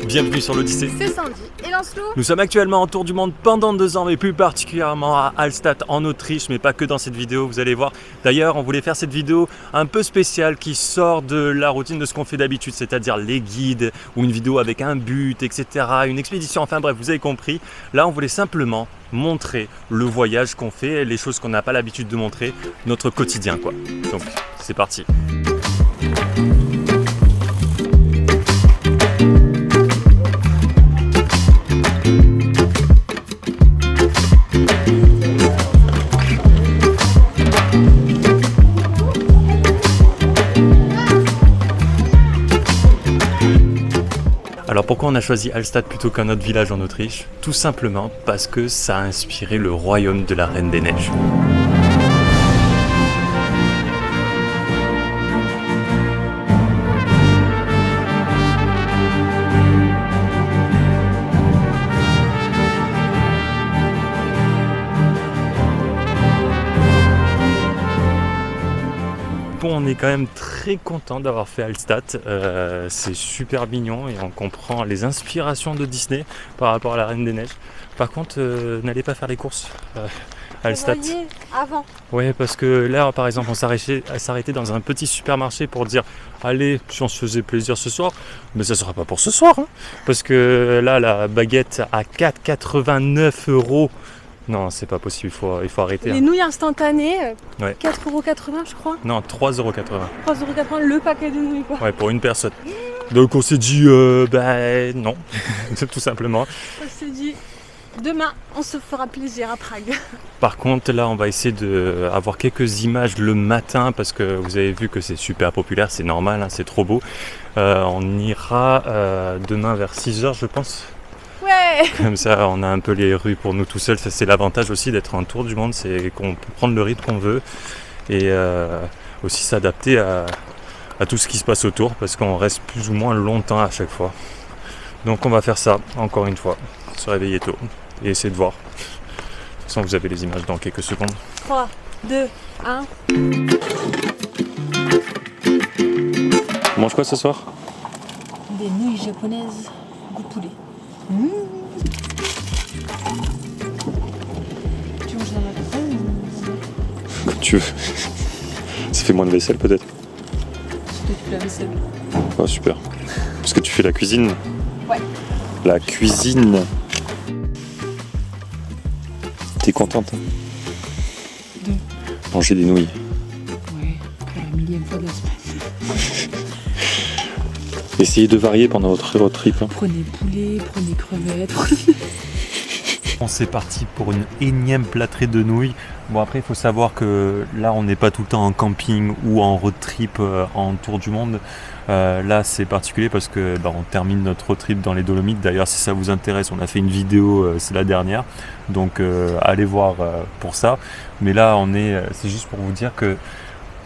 Bienvenue sur l'Odyssée. C'est Sandy et Lancelot. Nous sommes actuellement en tour du monde pendant 2 ans, mais plus particulièrement à Hallstatt en Autriche, mais pas que dans cette vidéo, vous allez voir. D'ailleurs, on voulait faire cette vidéo un peu spéciale qui sort de la routine de ce qu'on fait d'habitude, c'est-à-dire les guides ou une vidéo avec un but, etc. Une expédition, enfin bref, vous avez compris. Là, on voulait simplement montrer le voyage qu'on fait, les choses qu'on n'a pas l'habitude de montrer, notre quotidien, quoi. Donc, c'est parti. Alors pourquoi on a choisi Hallstatt plutôt qu'un autre village en Autriche? Tout simplement parce que ça a inspiré le royaume de la Reine des Neiges. Bon, on est quand même très content d'avoir fait Hallstatt, c'est super mignon et on comprend les inspirations de Disney par rapport à la Reine des Neiges. Par contre, n'allez pas faire les courses à Hallstatt. Avant. Ouais, parce que là, par exemple, on s'arrêtait dans un petit supermarché pour dire allez, si on se faisait plaisir ce soir, mais ça sera pas pour ce soir, hein, parce que là, la baguette à 4,89 €. Non, c'est pas possible, il faut arrêter. Les nouilles instantanées, Ouais. 4,80 € je crois. Non, 3,80 €. 3,80 € le paquet de nouilles quoi. Ouais, pour une personne. Donc on s'est dit, non, tout simplement. On s'est dit, demain on se fera plaisir à Prague. Par contre, là, on va essayer d'avoir quelques images le matin parce que vous avez vu que c'est super populaire, c'est normal, hein, c'est trop beau. On ira demain vers 6 h, je pense. Ouais. Comme ça, on a un peu les rues pour nous tout seuls. Ça, c'est l'avantage aussi d'être en tour du monde, c'est qu'on peut prendre le rythme qu'on veut et aussi s'adapter à tout ce qui se passe autour parce qu'on reste plus ou moins longtemps à chaque fois. Donc on va faire ça, encore une fois, se réveiller tôt et essayer de voir. De toute façon, vous avez les images dans quelques secondes. 3, 2, 1. On mange quoi ce soir? Des nouilles japonaises goût poulet. Tu manges dans la vaisselle ou... Comme tu veux. Ça fait moins de vaisselle peut-être? C'est toi qui fais la vaisselle. Oh, super. Parce que tu fais la cuisine? Ouais. La cuisine. T'es contente hein? De Manger des nouilles. Ouais, pour la millième fois de la semaine. Essayez de varier pendant votre road trip. Hein. Prenez poulet, prenez crevettes. C'est parti pour une énième plâtrée de nouilles. Bon après il faut savoir que là on n'est pas tout le temps en camping ou en road trip en tour du monde. Là c'est particulier parce que on termine notre road trip dans les Dolomites. D'ailleurs si ça vous intéresse on a fait une vidéo, c'est la dernière. Donc allez voir pour ça. Mais là c'est juste pour vous dire que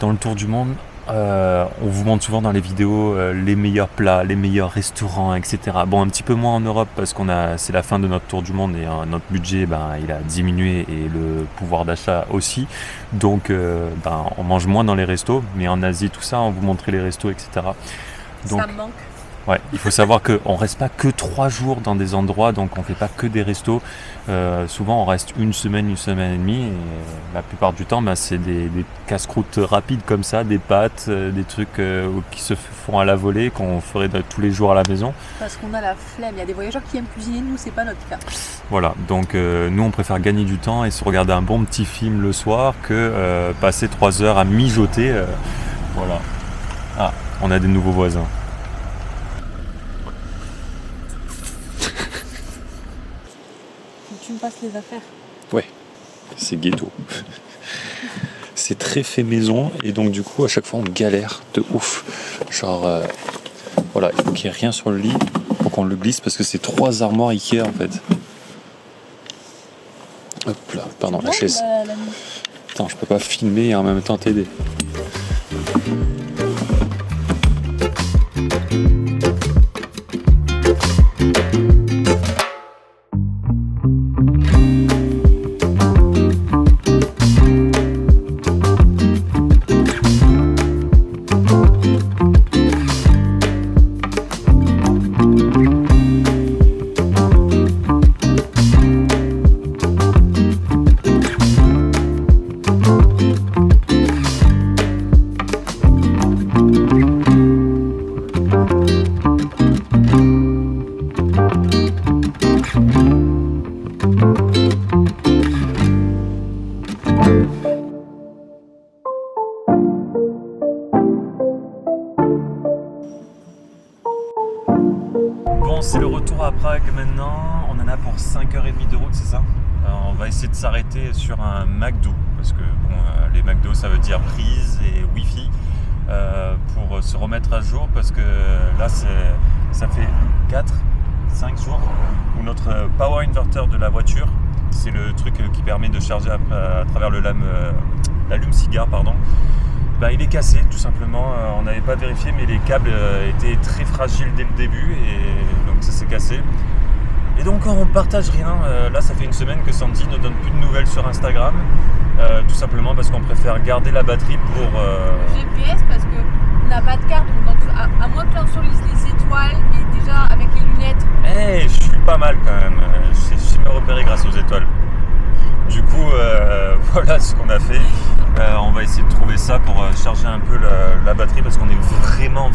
dans le tour du monde, on vous montre souvent dans les vidéos les meilleurs plats, les meilleurs restaurants, etc. Bon, un petit peu moins en Europe parce c'est la fin de notre tour du monde et notre budget, il a diminué et le pouvoir d'achat aussi. Donc, on mange moins dans les restos, mais en Asie, tout ça, on vous montrait les restos, etc. Donc, Ça me manque. ouais, il faut savoir qu'on ne reste pas que 3 jours dans des endroits, donc on ne fait pas que des restos. Souvent on reste une semaine et demie et la plupart du temps c'est des casse-croûtes rapides comme ça, des pâtes, des trucs qui se font à la volée, qu'on ferait tous les jours à la maison. Parce qu'on a la flemme, il y a des voyageurs qui aiment cuisiner, nous c'est pas notre cas. Voilà, donc nous on préfère gagner du temps et se regarder un bon petit film le soir que passer 3 heures à mijoter. Voilà. Ah, on a des nouveaux voisins. Tu me passes les affaires. Ouais, c'est ghetto. C'est très fait maison et donc du coup à chaque fois on galère de ouf. Genre voilà, il faut qu'il n'y ait rien sur le lit pour qu'on le glisse parce que c'est 3 armoires Ikea en fait. Hop là, pardon, la chaise. Attends, je peux pas filmer et en même temps t'aider. c'est le retour à Prague maintenant. On en a pour 5h30 de route, c'est ça? On va essayer de s'arrêter sur un McDo parce que bon, les McDo ça veut dire prise et Wi-Fi pour se remettre à jour parce que là ça fait 4-5 jours où notre power inverter de la voiture, c'est le truc qui permet de charger à travers l'allume-cigare, pardon. Il est cassé tout simplement, on n'avait pas vérifié mais les câbles étaient très fragiles dès le début et donc ça s'est cassé. Et donc on partage rien, là ça fait une semaine que Sandy ne donne plus de nouvelles sur Instagram, tout simplement parce qu'on préfère garder la batterie pour... GPS parce qu'on n'a pas de carte, donc à moins que l'on sur les étoiles et déjà avec les lunettes. Je suis pas mal quand même, je sais me repérer grâce aux étoiles. Du coup, voilà ce qu'on a fait. On va essayer de trouver ça pour charger un peu la batterie parce qu'on est vraiment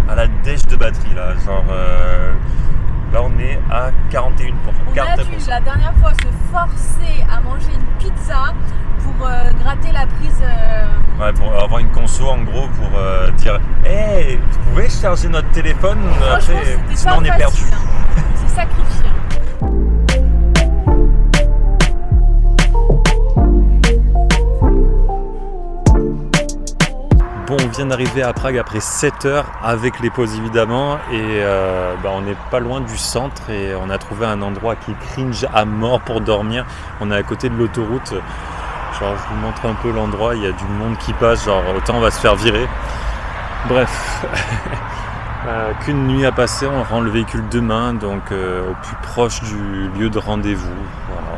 à la dèche de batterie là. Genre là on est à 41%. On a dû la dernière fois se forcer à manger une pizza pour gratter la prise. Ouais, pour avoir une conso en gros pour dire vous pouvez charger notre téléphone après, sinon on est perdu. Hein. C'est sacrifié. Bon, on vient d'arriver à Prague après 7 heures avec les pauses évidemment et on n'est pas loin du centre et on a trouvé un endroit qui cringe à mort pour dormir. On est à côté de l'autoroute. Genre, je vous montre un peu l'endroit, il y a du monde qui passe, genre autant on va se faire virer. Bref, qu'une nuit à passer, on rend le véhicule demain, donc au plus proche du lieu de rendez-vous. Voilà.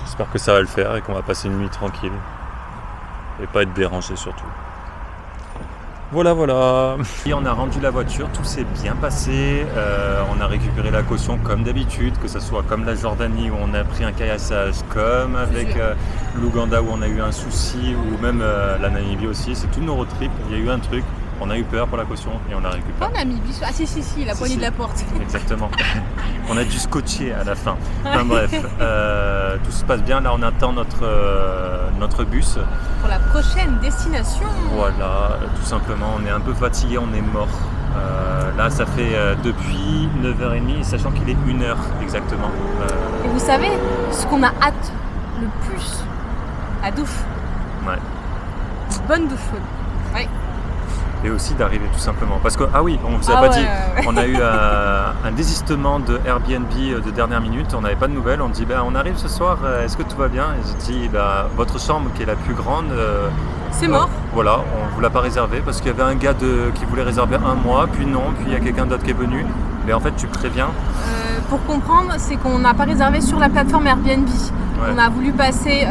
J'espère que ça va le faire et qu'on va passer une nuit tranquille. Et pas être dérangé surtout. Voilà. Et on a rendu la voiture, tout s'est bien passé. On a récupéré la caution comme d'habitude, que ce soit comme la Jordanie où on a pris un caillassage, comme avec l'Ouganda où on a eu un souci, ou même la Namibie aussi. C'est tous nos road trips. Il y a eu un truc, on a eu peur pour la caution et on a récupéré. Pas Namibie, si, la poignée de la porte. Exactement. On a dû scotcher à la fin. Enfin bref, tout se passe bien. Là, on attend notre bus. Pour la prochaine destination. Voilà, tout simplement. On est un peu fatigué, on est mort. Là, ça fait depuis 9h30, sachant qu'il est 1h exactement. Et vous savez, ce qu'on a hâte le plus, la douche. Ouais. Bonne douche. Ouais. Et aussi d'arriver tout simplement. Parce que, on vous a pas dit, on a eu un désistement de Airbnb de dernière minute, on n'avait pas de nouvelles, on dit on arrive ce soir, est-ce que tout va bien? Et j'ai dit votre chambre qui est la plus grande, c'est mort. Voilà, on ne vous l'a pas réservé parce qu'il y avait un gars qui voulait réserver un mois, puis non, puis il y a quelqu'un d'autre qui est venu. Mais en fait tu préviens. Pour comprendre, c'est qu'on n'a pas réservé sur la plateforme Airbnb. Ouais. On a voulu passer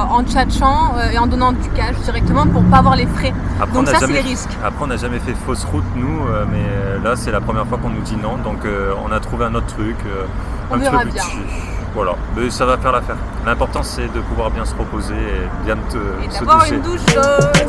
en tchatchant et en donnant du cash directement pour pas avoir les frais. Après, donc ça c'est les risques. Après on n'a jamais fait fausse route nous, mais là c'est la première fois qu'on nous dit non, donc on a trouvé un autre truc. On verra bien. Voilà, mais ça va faire l'affaire. L'important c'est de pouvoir bien se reposer et bien se d'avoir doucher. Une douche chaude.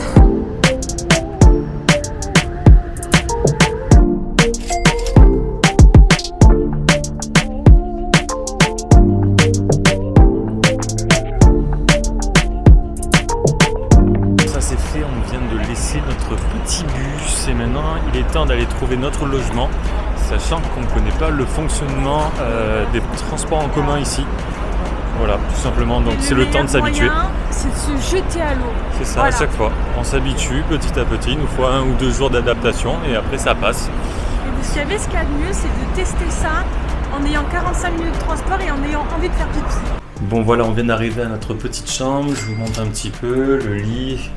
Notre petit bus et maintenant il est temps d'aller trouver notre logement, sachant qu'on ne connaît pas le fonctionnement des transports en commun ici. Voilà, tout simplement, donc c'est le temps de s'habituer. C'est de se jeter à l'eau. C'est ça, voilà. À chaque fois, on s'habitue petit à petit, il nous faut 1 ou 2 jours d'adaptation et après ça passe. Et vous savez ce qu'il y a de mieux, c'est de tester ça en ayant 45 minutes de transport et en ayant envie de faire pipi. Bon voilà, on vient d'arriver à notre petite chambre, je vous montre un petit peu le lit.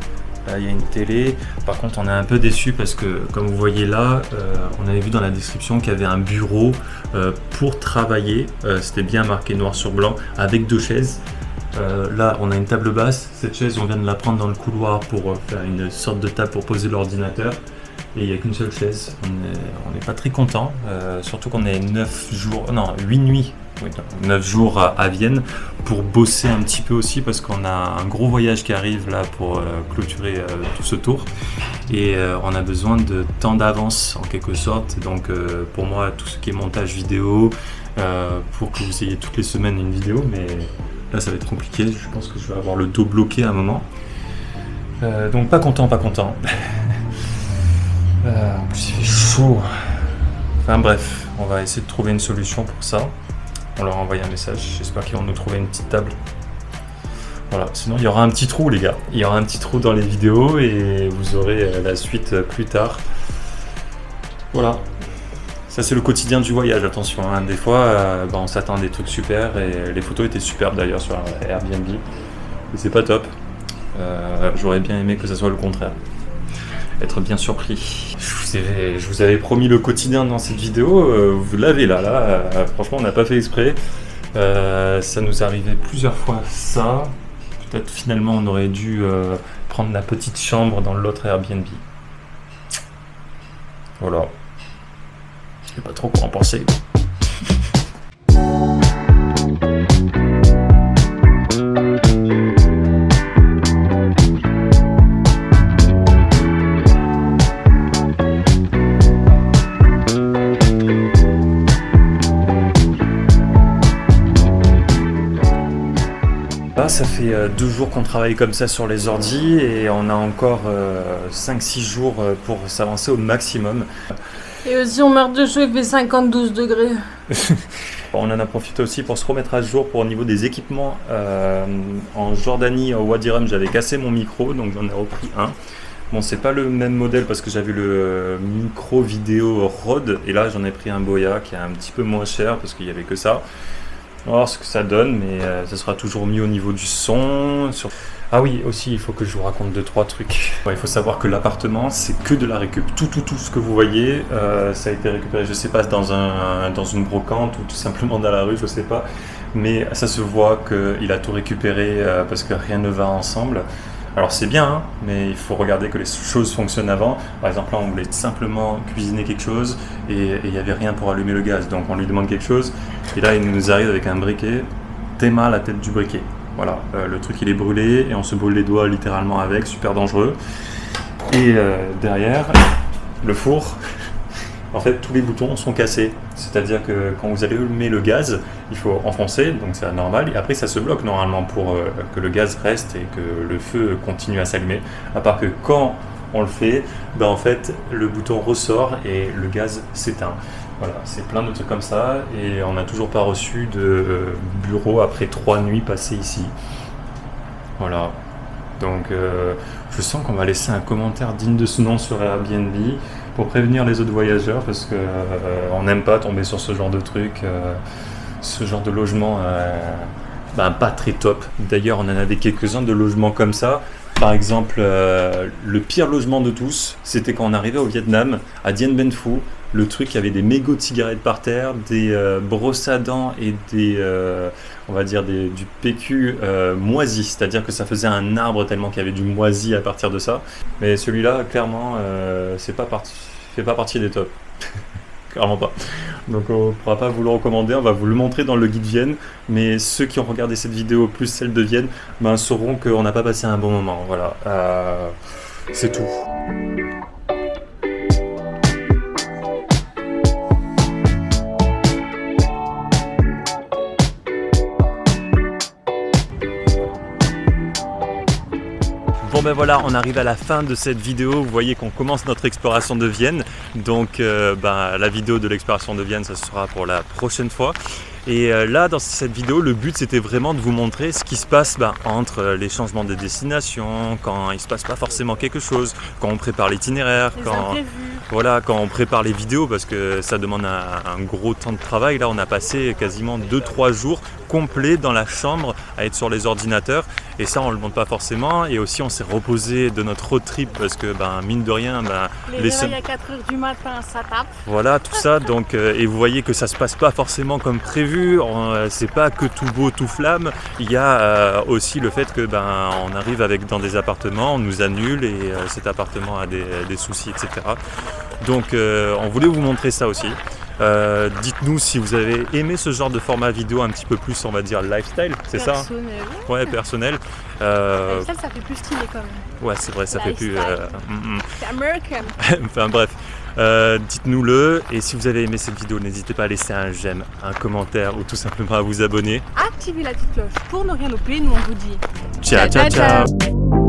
Là, il y a une télé. Par contre, on est un peu déçu parce que, comme vous voyez là, on avait vu dans la description qu'il y avait un bureau pour travailler. C'était bien marqué noir sur blanc avec 2 chaises. Là, on a une table basse. Cette chaise, on vient de la prendre dans le couloir pour faire une sorte de table pour poser l'ordinateur. Et il n'y a qu'une seule chaise. On n'est pas très content. Surtout qu'on est 8 nuits. Oui, 9 jours à Vienne pour bosser un petit peu aussi parce qu'on a un gros voyage qui arrive là pour clôturer tout ce tour et on a besoin de temps d'avance en quelque sorte. Donc pour moi tout ce qui est montage vidéo pour que vous ayez toutes les semaines une vidéo, mais là ça va être compliqué, je pense que je vais avoir le dos bloqué à un moment, donc pas content. En plus il fait chaud. Enfin bref, on va essayer de trouver une solution pour ça. On leur a envoyé un message, j'espère qu'ils vont nous trouver une petite table. Voilà, sinon il y aura un petit trou les gars. Il y aura un petit trou dans les vidéos et vous aurez la suite plus tard. Voilà. Ça c'est le quotidien du voyage, attention, hein. Des fois on s'attend à des trucs super et les photos étaient superbes d'ailleurs sur Airbnb. Et c'est pas top. J'aurais bien aimé que ça soit le contraire. Être bien surpris. Je vous avais promis le quotidien dans cette vidéo, vous l'avez là, franchement on n'a pas fait exprès. Ça nous arrivait plusieurs fois ça. Peut-être finalement on aurait dû prendre la petite chambre dans l'autre Airbnb. Voilà. Je sais pas trop quoi en penser. Là, ça fait 2 jours qu'on travaille comme ça sur les ordis et on a encore 5-6 jours pour s'avancer au maximum. Et aussi on meurt de chaud, il fait 52 degrés. On en a profité aussi pour se remettre à jour au niveau des équipements. En Jordanie, au Wadi Rum, j'avais cassé mon micro, donc j'en ai repris un. Bon, c'est pas le même modèle parce que j'avais le micro vidéo Rode et là j'en ai pris un Boya qui est un petit peu moins cher parce qu'il n'y avait que ça. On va voir ce que ça donne, mais ça sera toujours mieux au niveau du son. Ah oui, aussi, il faut que je vous raconte 2-3 trucs. Ouais, il faut savoir que l'appartement, c'est que de la récup. Tout ce que vous voyez, ça a été récupéré, je sais pas, dans une brocante ou tout simplement dans la rue, je sais pas. Mais ça se voit qu'il a tout récupéré parce que rien ne va ensemble. Alors c'est bien, hein, mais il faut regarder que les choses fonctionnent avant. Par exemple, là, on voulait simplement cuisiner quelque chose et il n'y avait rien pour allumer le gaz. Donc on lui demande quelque chose et là, il nous arrive avec un briquet. Théma la tête du briquet. Voilà, le truc il est brûlé et on se brûle les doigts littéralement avec, super dangereux. Et derrière, le four, en fait tous les boutons sont cassés. C'est-à-dire que quand vous allumez le gaz, il faut enfoncer, donc c'est normal, et après ça se bloque normalement pour que le gaz reste et que le feu continue à s'allumer. À part que quand on le fait, en fait le bouton ressort et le gaz s'éteint. Voilà, c'est plein de trucs comme ça et on n'a toujours pas reçu de bureau après 3 nuits passées ici. Voilà, donc je sens qu'on va laisser un commentaire digne de ce nom sur Airbnb pour prévenir les autres voyageurs parce que on n'aime pas tomber sur ce genre de truc, ce genre de logement pas très top. D'ailleurs, on en avait quelques-uns de logements comme ça. Par exemple, le pire logement de tous, c'était quand on arrivait au Vietnam, à Dien Bien Phu. Le truc, il y avait des mégots de cigarettes par terre, des brosses à dents et du PQ moisi. C'est-à-dire que ça faisait un arbre tellement qu'il y avait du moisi à partir de ça. Mais celui-là, clairement, fait pas partie des tops. Clairement pas. Donc on ne pourra pas vous le recommander, on va vous le montrer dans le guide Vienne. Mais ceux qui ont regardé cette vidéo plus celle de Vienne, sauront qu'on n'a pas passé un bon moment. Voilà, c'est tout. Bon ben voilà, on arrive à la fin de cette vidéo, vous voyez qu'on commence notre exploration de Vienne, donc la vidéo de l'exploration de Vienne, ça sera pour la prochaine fois. Et là, dans cette vidéo, le but c'était vraiment de vous montrer ce qui se passe entre les changements de destination, quand il se passe pas forcément quelque chose, quand on prépare l'itinéraire, quand on prépare les vidéos, parce que ça demande un gros temps de travail. Là, on a passé quasiment 2-3 jours complets dans la chambre à être sur les ordinateurs, et ça on le montre pas forcément. Et aussi on s'est reposé de notre road trip parce que mine de rien les réveils à 4h du matin ça tape. Voilà, tout ça, donc et vous voyez que ça se passe pas forcément comme prévu. C'est pas que tout beau tout flamme, il y a aussi le fait que on arrive dans des appartements, on nous annule et cet appartement a des soucis, etc. Donc on voulait vous montrer ça aussi. Dites-nous si vous avez aimé ce genre de format vidéo un petit peu plus, on va dire, lifestyle, c'est ça? Personnel. Ouais, personnel. Lifestyle, ça fait plus stylé quand même. Ouais, c'est vrai, ça lifestyle. fait plus... C'est American. Enfin bref, dites-nous-le, et si vous avez aimé cette vidéo, n'hésitez pas à laisser un j'aime, un commentaire ou tout simplement à vous abonner. Activez la petite cloche pour ne rien louper, nous on vous dit ciao ciao ciao.